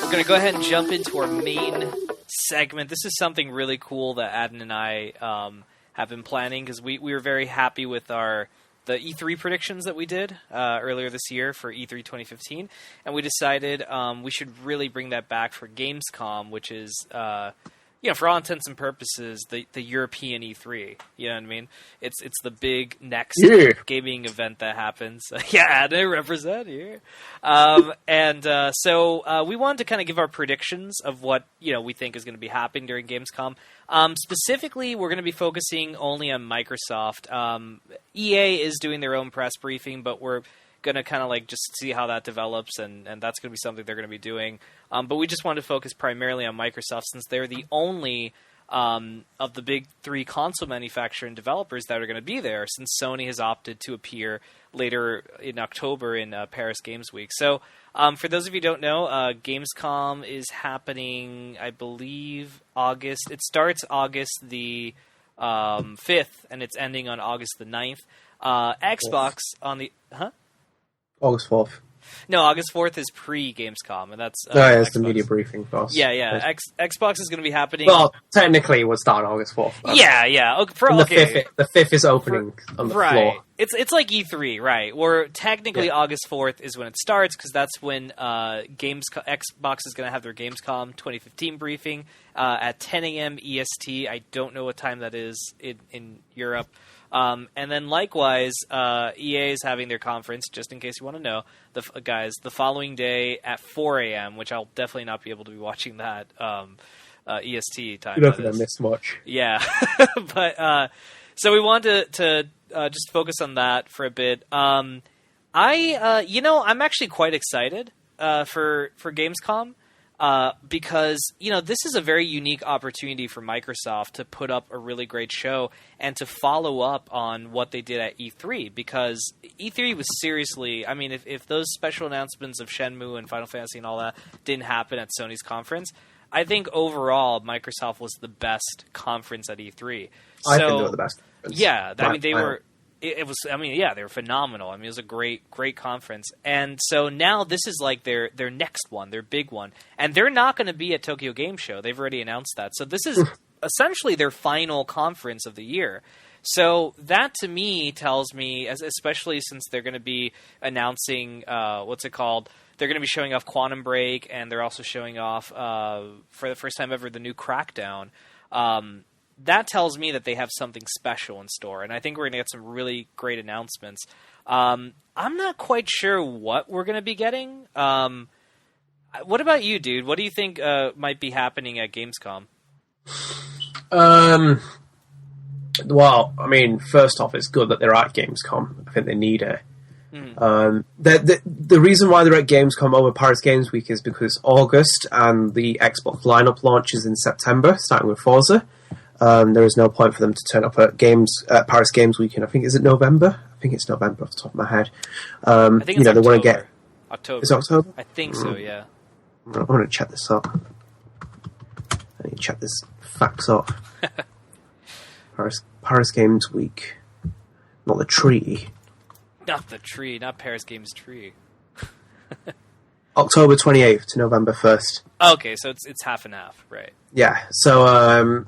we're going to go ahead and jump into our main segment. This is something really cool that Adam and I have been planning, because we were very happy with the E3 predictions that we did earlier this year for E3 2015, and we decided we should really bring that back for Gamescom, which is, for all intents and purposes, the European E3. You know what I mean? It's the big next gaming event that happens. Yeah, they represent here. So we wanted to kind of give our predictions of what we think is going to be happening during Gamescom. Specifically, we're going to be focusing only on Microsoft. EA is doing their own press briefing, but we're going to kind of just see how that develops, and that's going to be something they're going to be doing. But we just want to focus primarily on Microsoft, since they're the only of the big three console manufacturer and developers that are going to be there, since Sony has opted to appear later in October in Paris Games Week. So for those of you who don't know, Gamescom is happening, I believe, August. It starts August the 5th, and it's ending on August the 9th. Xbox on the... Huh? August 4th. No, August 4th is pre-Gamescom, and that's... it's the media briefing for us. Yeah. Xbox is going to be happening... Well, technically it would start on August 4th. Yeah. The 5th is opening on the floor. It's like E3, right, where technically August 4th is when it starts, because that's when Xbox is going to have their Gamescom 2015 briefing at 10 a.m. EST. I don't know what time that is in Europe. And then likewise, EA is having their conference, just in case you want to know, the following day at 4 a.m., which I'll definitely not be able to be watching that EST time. You don't think I missed much. Yeah. But so we wanted to just focus on that for a bit. I'm actually quite excited for Gamescom. Because, this is a very unique opportunity for Microsoft to put up a really great show and to follow up on what they did at E3, because E3 was seriously, if those special announcements of Shenmue and Final Fantasy and all that didn't happen at Sony's conference, I think overall Microsoft was the best conference at E3. I think they were the best. Yeah, they were... It was, they were phenomenal. It was a great conference. And so now this is like their next one, their big one. And they're not going to be at Tokyo Game Show. They've already announced that. So this is essentially their final conference of the year. So that to me tells me, especially since they're going to be announcing, they're going to be showing off Quantum Break, and they're also showing off, for the first time ever, the new Crackdown. That tells me that they have something special in store, and I think we're going to get some really great announcements. I'm not quite sure what we're going to be getting. What about you, dude? What do you think might be happening at Gamescom? Well, first off, it's good that they're at Gamescom. I think they need it. The reason why they're at Gamescom over Paris Games Week is because August and the Xbox lineup launches in September, starting with Forza. There is no point for them to turn up at Paris Games Weekend. I think, is it November? I think it's November off the top of my head. I think it's October. They want to get October. Is it October? I think so. Yeah. I want to check this up. I need to check this facts up. Paris Games Week, not the tree. Not the tree. Not Paris Games Tree. October 28th to November 1st. Okay, so it's half and half, right? Yeah. So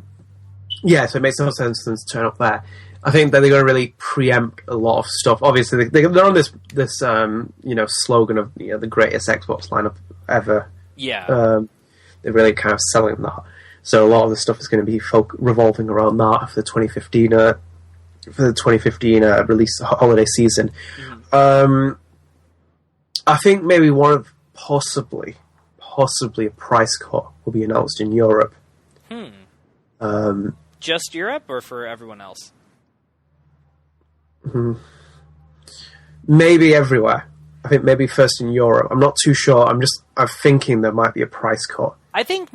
so it makes no sense for them to turn up there. I think that they're going to really preempt a lot of stuff. Obviously, they're on this slogan of the greatest Xbox lineup ever. Yeah. They're really kind of selling that. So a lot of the stuff is going to be revolving around that for the 2015 release holiday season. Mm-hmm. I think maybe one of possibly a price cut will be announced in Europe. Just Europe, or for everyone else? Maybe everywhere. I think maybe first in Europe. I'm not too sure. I'm thinking there might be a price cut. I think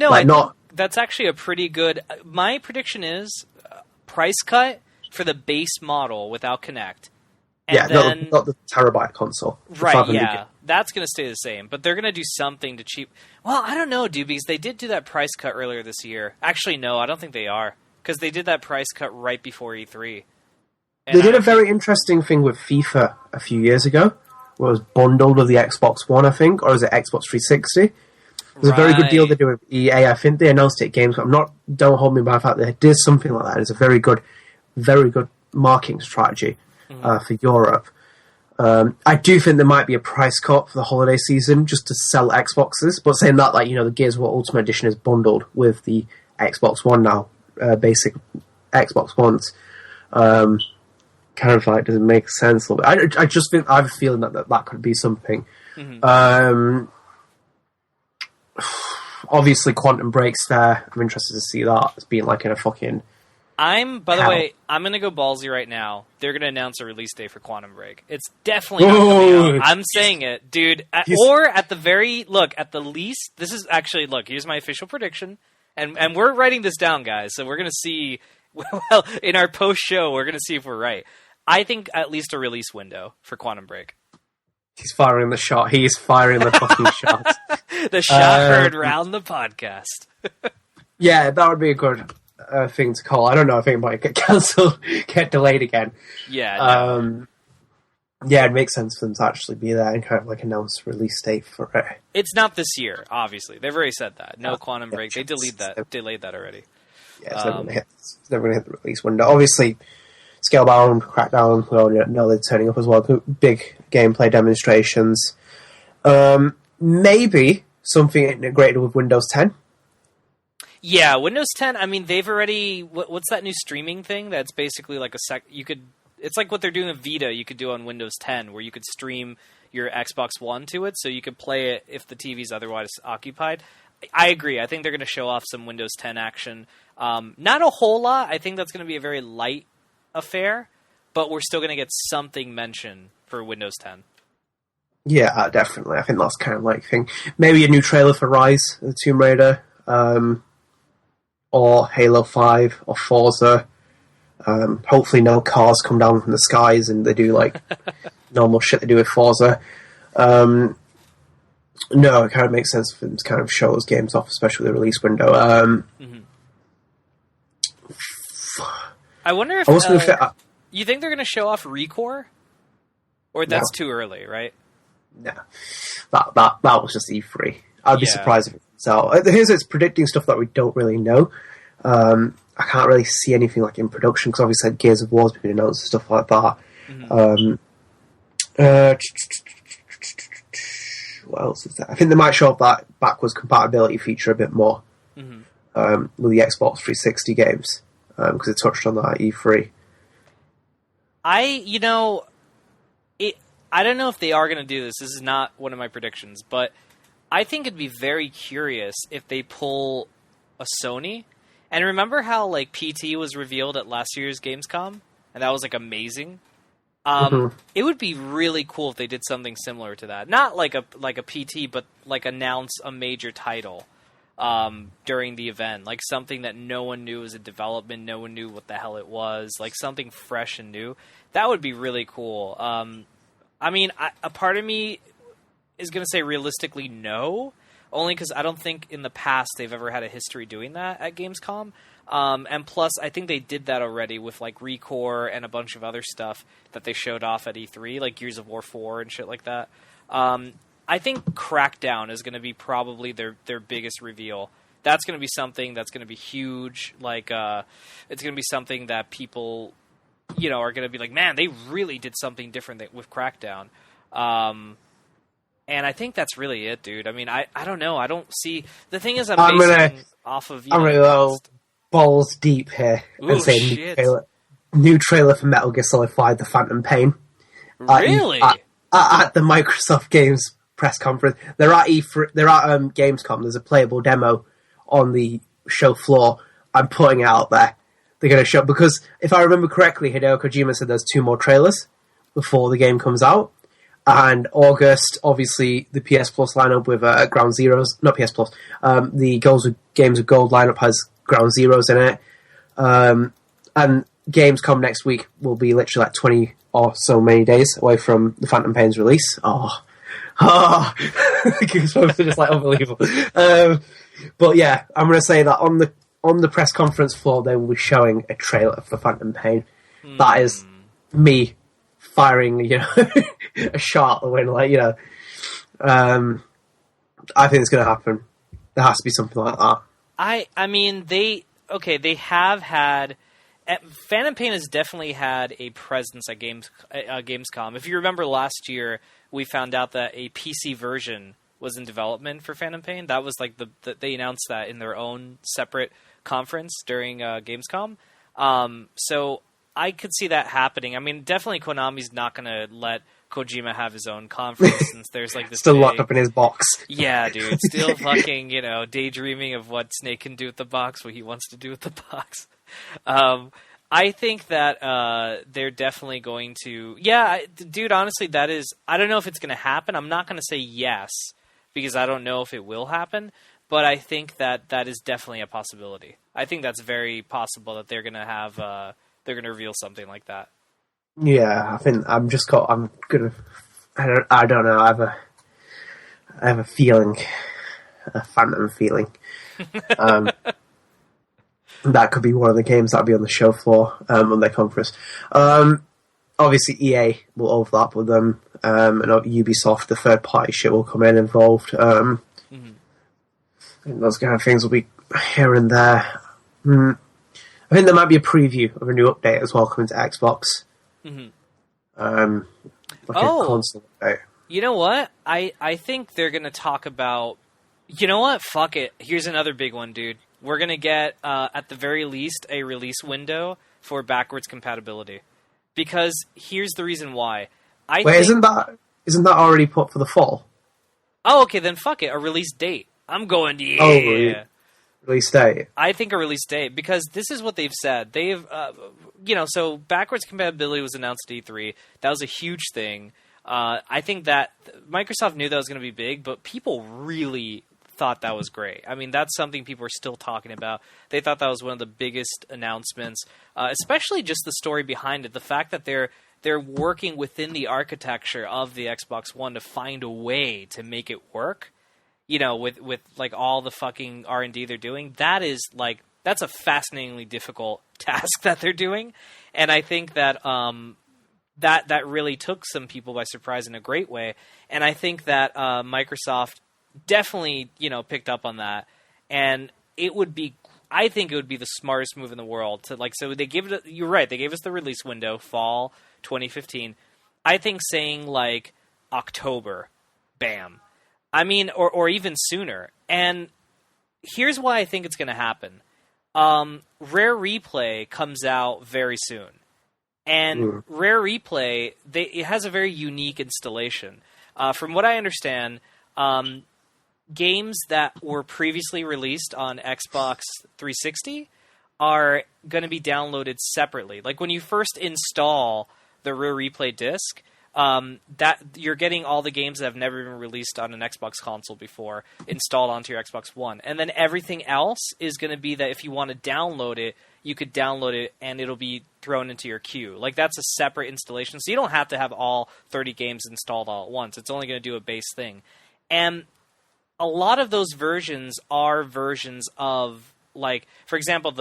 that's actually a pretty good... My prediction is price cut for the base model without Kinect. And then, not the terabyte console. Right, yeah. That's going to stay the same. But they're going to do something to cheap... Well, I don't know, dude, because they did do that price cut earlier this year. Actually, no, I don't think they are. Because they did that price cut right before E3. They did a very interesting thing with FIFA a few years ago, where it was bundled with the Xbox One, I think, or was it Xbox 360? There's a very good deal they do with EA. I think they announced it at Gamescom. Don't hold me by the fact that they did something like that. It's a very good marketing strategy for Europe. I do think there might be a price cut for the holiday season just to sell Xboxes. But saying that, like, the Gears of War Ultimate Edition is bundled with the Xbox One now, basic Xbox Ones. Kind of like doesn't make sense a little bit. I just think I have a feeling that could be something. Obviously, Quantum Break's there. I'm interested to see that as being like in a fucking. By the way, I'm gonna go ballsy right now. They're gonna announce a release date for Quantum Break. It's definitely not coming out. I'm saying it, dude. Or at the least, this is actually here's my official prediction, and we're writing this down, guys. So we're gonna see. Well, in our post show, we're gonna see if we're right. I think at least a release window for Quantum Break. He's firing the shot. He's firing the fucking shot. The shot heard round the podcast. Yeah, that would be a good thing to call. I don't know if it might get cancelled, get delayed again. Yeah. Yeah, it makes sense for them to actually be there and kind of like announce a release date for it. It's not this year, obviously. They've already said that. No Quantum Break. They delayed that already. Yeah, it's never going to hit the release window. Obviously, Scalebound, Crackdown, we all know they're turning up as well. Big gameplay demonstrations. Maybe something integrated with Windows 10. Yeah, Windows 10. I mean, they've already. What's that new streaming thing? That's basically like you could. It's like what they're doing with Vita. You could do on Windows 10, where you could stream your Xbox One to it, so you could play it if the TV's otherwise occupied. I agree. I think they're going to show off some Windows 10 action. Not a whole lot. I think that's going to be a very light affair, but we're still going to get something mentioned for Windows 10. Yeah, definitely. I think that's kind of like thing. Maybe a new trailer for Rise of the Tomb Raider, or Halo 5, or Forza. Hopefully no cars come down from the skies and they do like normal shit they do with Forza. No, it kind of makes sense for them to kind of show those games off, especially the release window. I wonder if you think they're going to show off Recore, or that's too early, right? No, that was just E3. I'd be surprised if it's predicting stuff that we don't really know. I can't really see anything like in production because obviously Gears of War's been announced and stuff like that. What else is there? I think they might show up that backwards compatibility feature a bit more with the Xbox 360 games because it touched on that at E3. I don't know if they are going to do this. This is not one of my predictions, but I think it'd be very curious if they pull a Sony. And remember how like PT was revealed at last year's Gamescom, and that was like amazing. It would be really cool if they did something similar to that. Not like a PT, but like announce a major title during the event, like something that no one knew was in development, no one knew what the hell it was, like something fresh and new. That would be really cool. I mean, a part of me is going to say realistically no, only because I don't think in the past they've ever had a history doing that at Gamescom. And plus, I think they did that already with like Recore and a bunch of other stuff that they showed off at E3, like Gears of War 4 and shit like that. I think Crackdown is going to be probably their biggest reveal. That's going to be something that's going to be huge. Like, it's going to be something that people, are going to be like, man, they really did something different with Crackdown. And I think that's really it, dude. I mean, I don't know. I don't see... The thing is, I'm basing off of... I'm going to go balls deep here and say new trailer for Metal Gear Solid 5, The Phantom Pain. Really? At the Microsoft Games press conference. They're at Gamescom. There's a playable demo on the show floor. I'm putting it out there. They're going to show... Because if I remember correctly, Hideo Kojima said there's 2 more trailers before the game comes out. And August, obviously, the PS Plus lineup with Ground Zeroes, not PS Plus, the Games with Gold lineup has Ground Zeroes in it. And Gamescom next week will be literally like 20 or so many days away from the Phantom Pain's release. Goosebumps are just like unbelievable. But yeah, I'm going to say that on the press conference floor, they will be showing a trailer for Phantom Pain. That is me firing, a shot at the wind, I think it's going to happen. There has to be something like that. I mean, they have had... Phantom Pain has definitely had a presence at Gamescom. If you remember last year, we found out that a PC version was in development for Phantom Pain. That was like they announced that in their own separate conference during Gamescom. So I could see that happening. I mean, definitely Konami's not going to let Kojima have his own conference since there's like this still locked up in his box. Yeah, dude, still fucking daydreaming of what Snake can do with the box, what he wants to do with the box. I think that they're definitely going to... Yeah, dude, honestly, that is... I don't know if it's going to happen. I'm not going to say yes, because I don't know if it will happen, but I think that is definitely a possibility. I think that's very possible that they're going to have... they're going to reveal something like that. Yeah, I think I don't know. I have a feeling, a phantom feeling. That could be one of the games that'll be on the show floor on their conference. Obviously, EA will overlap with them, and Ubisoft, the third-party shit, will come in involved. I think those kind of things will be here and there. I think there might be a preview of a new update as well coming to Xbox. A console update. You know what? I think they're going to talk about... You know what? Fuck it. Here's another big one, dude. We're going to get, at the very least, a release window for backwards compatibility. Because here's the reason why. Isn't that already put for the fall? Oh, okay, then fuck it. A release date. I'm going, yeah. Oh, release date. I think a release date, because this is what they've said. They've, so backwards compatibility was announced at E3. That was a huge thing. I think that Microsoft knew that was going to be big, but people really thought that was great. I mean, that's something people are still talking about. They thought that was one of the biggest announcements, especially just the story behind it. The fact that they're working within the architecture of the Xbox One to find a way to make it work, with like all the fucking R&D they're doing. That is like, that's a fascinatingly difficult task that they're doing. And I think that that really took some people by surprise in a great way. And I think that Microsoft definitely, picked up on that, and I think it would be the smartest move in the world to so they give it, you're right, they gave us the release window, fall 2015. I think saying October, bam. I mean, or even sooner. And here's why I think it's going to happen. Rare Replay comes out very soon. And Rare Replay, it has a very unique installation. From what I understand, games that were previously released on Xbox 360 are going to be downloaded separately. Like when you first install the Rare Replay disc, that you're getting all the games that have never been released on an Xbox console before installed onto your Xbox One. And then everything else is going to be that if you want to download it, you could download it and it'll be thrown into your queue. Like that's a separate installation. So you don't have to have all 30 games installed all at once. It's only going to do a base thing. And a lot of those versions are versions of, for example,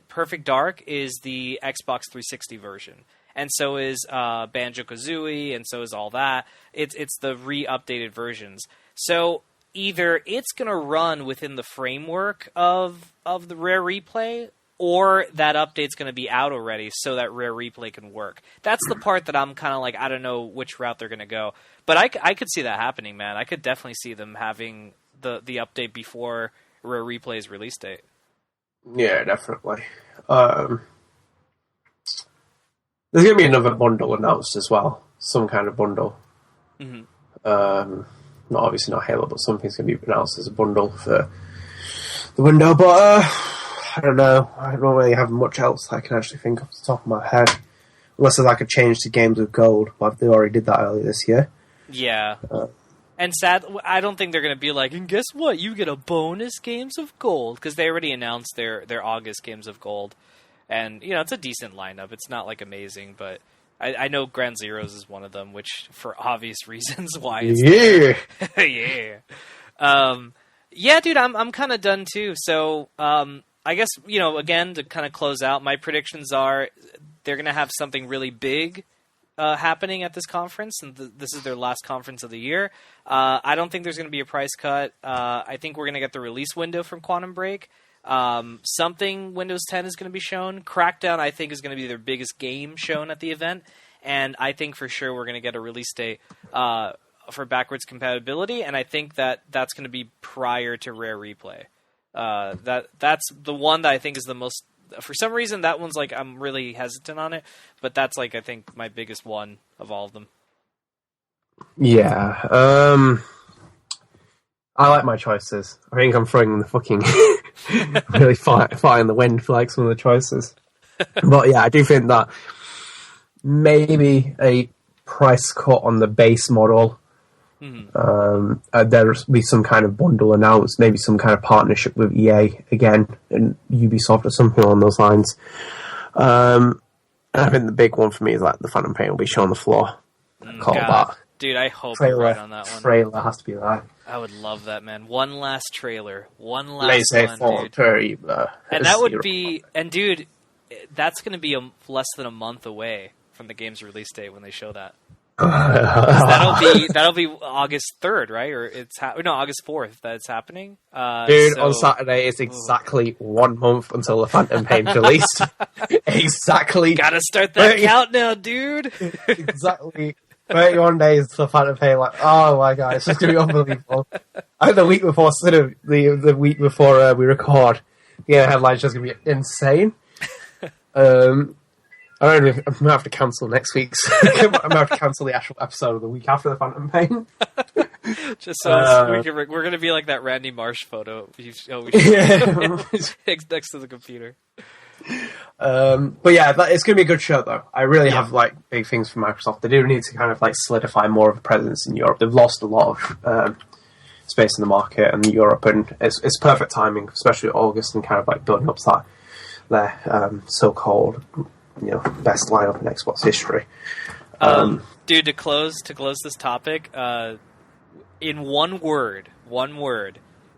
Perfect Dark is the Xbox 360 version. And so is Banjo-Kazooie, and so is all that. It's the re-updated versions. So either it's going to run within the framework of the Rare Replay, or that update's going to be out already so that Rare Replay can work. That's the part that I'm kind of I don't know which route they're going to go. But I could see that happening, man. I could definitely see them having the update before Rare Replay's release date. Yeah, definitely. There's going to be another bundle announced as well. Some kind of bundle. Mm-hmm. Obviously not Halo, but something's going to be announced as a bundle for the window. But I don't know. I don't really have much else I can actually think off the top of my head. Unless there's a change to Games with Gold. But they already did that earlier this year. Yeah. And I don't think they're going to be and guess what? You get a bonus Games of Gold. Because they already announced their August Games of Gold. And, it's a decent lineup. It's not, amazing, but I know Ground Zeroes is one of them, which, for obvious reasons, why it's there. Yeah. Yeah, dude, I'm kind of done, too. So, I guess, again, to kind of close out, my predictions are they're going to have something really big happening at this conference, and this is their last conference of the year. I don't think there's going to be a price cut. I think we're going to get the release window from Quantum Break. Something Windows 10 is going to be shown. Crackdown, I think, is going to be their biggest game shown at the event, and I think for sure we're going to get a release date for backwards compatibility, and I think that's going to be prior to Rare Replay. That's the one that I think is the most. For some reason, that one's like I'm really hesitant on it, but that's like I think my biggest one of all of them. Yeah, I like my choices. I think I'm throwing the fucking really fire in the wind for like some of the choices. But yeah, I do think that maybe a price cut on the base model. There'll be some kind of bundle announced, maybe some kind of partnership with EA again and Ubisoft or something along those lines. And I think the big one for me is like the Phantom Pain will be shown on the floor. Call that. Dude, I hope you're right on that one. Trailer has to be that. I would love that, man. One last trailer. One last one, dude. And that would be... And dude, that's going to be less than a month away from the game's release date when they show that. That'll be August 3rd, right? Or August 4th that it's happening. On Saturday it's exactly 1 month until the Phantom Pain's released. Exactly. Gotta start that count now, dude. Exactly 31 days to the Phantom Pain. Like, oh my god, it's just gonna be unbelievable. I think the week before, the week before we record, the headline's just gonna be insane. I don't know if I'm going to have to cancel next week's. I'm going to have to cancel the actual episode of the week after the Phantom Pain. Just so we're going to be like that Randy Marsh photo next to the computer. But yeah, it's going to be a good show, though. I really have like big things for Microsoft. They do need to kind of like solidify more of a presence in Europe. They've lost a lot of space in the market in Europe, and it's perfect timing, especially August, and kind of like building up to their so-called best lineup in Xbox history. Dude, to close this topic, in one word,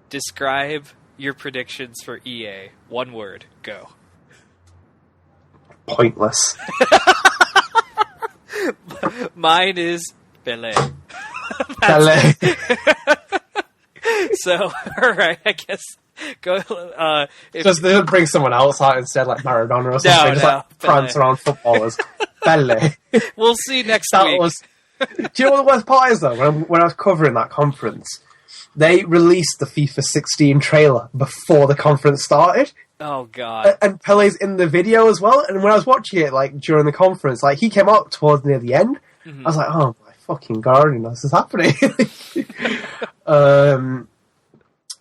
describe your predictions for EA. One word, go. Pointless. Mine is Belay. Belay. So, alright, I guess go. Just they bring someone else out instead, like Maradona or something. Like prance around footballers. Belly. We'll see next week. Do you know what the worst part is, though? When I was covering that conference, they released the FIFA 16 trailer before the conference started. Oh, God. And Pele's in the video as well. And when I was watching it, like, during the conference, like, he came out towards near the end. Mm-hmm. I was like, oh, my fucking God, this is happening.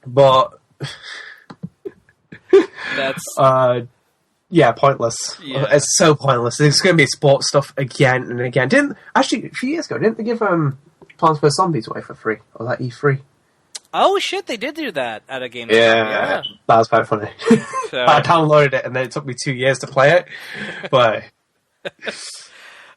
But... That's... yeah, pointless. Yeah. It's so pointless. It's going to be sports stuff again and again. A few years ago, didn't they give Plants vs. Zombies away for free? Or was that E3? Oh, shit, they did do that at a game. Yeah, that was quite funny. So... I downloaded it, and then it took me 2 years to play it. But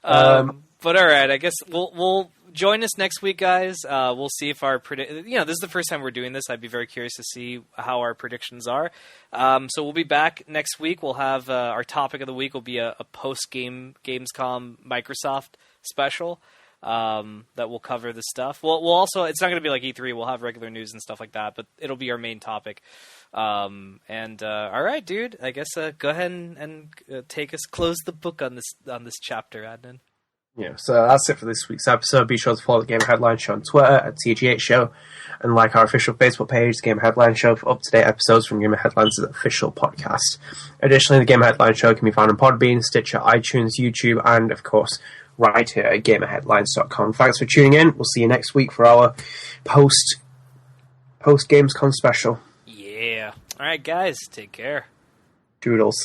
but all right, I guess we'll join us next week, guys. We'll see if our this is the first time we're doing this. I'd be very curious to see how our predictions are. So we'll be back next week. We'll have our topic of the week will be a post-game Gamescom Microsoft special that will cover the stuff. We'll also, it's not going to be like E3. We'll have regular news and stuff like that, but it'll be our main topic. All right, dude. I guess go ahead and take us, close the book on this chapter, Adnan. Yeah, so that's it for this week's episode. Be sure to follow the Game Headline Show on Twitter at TGH Show and like our official Facebook page, the Game Headline Show, for up-to-date episodes from Game Headline's official podcast. Additionally, the Game Headline Show can be found on Podbean, Stitcher, iTunes, YouTube, and, of course, right here at GamerHeadlines.com. Thanks for tuning in. We'll see you next week for our post-Gamescom special. Yeah. All right, guys. Take care. Doodles.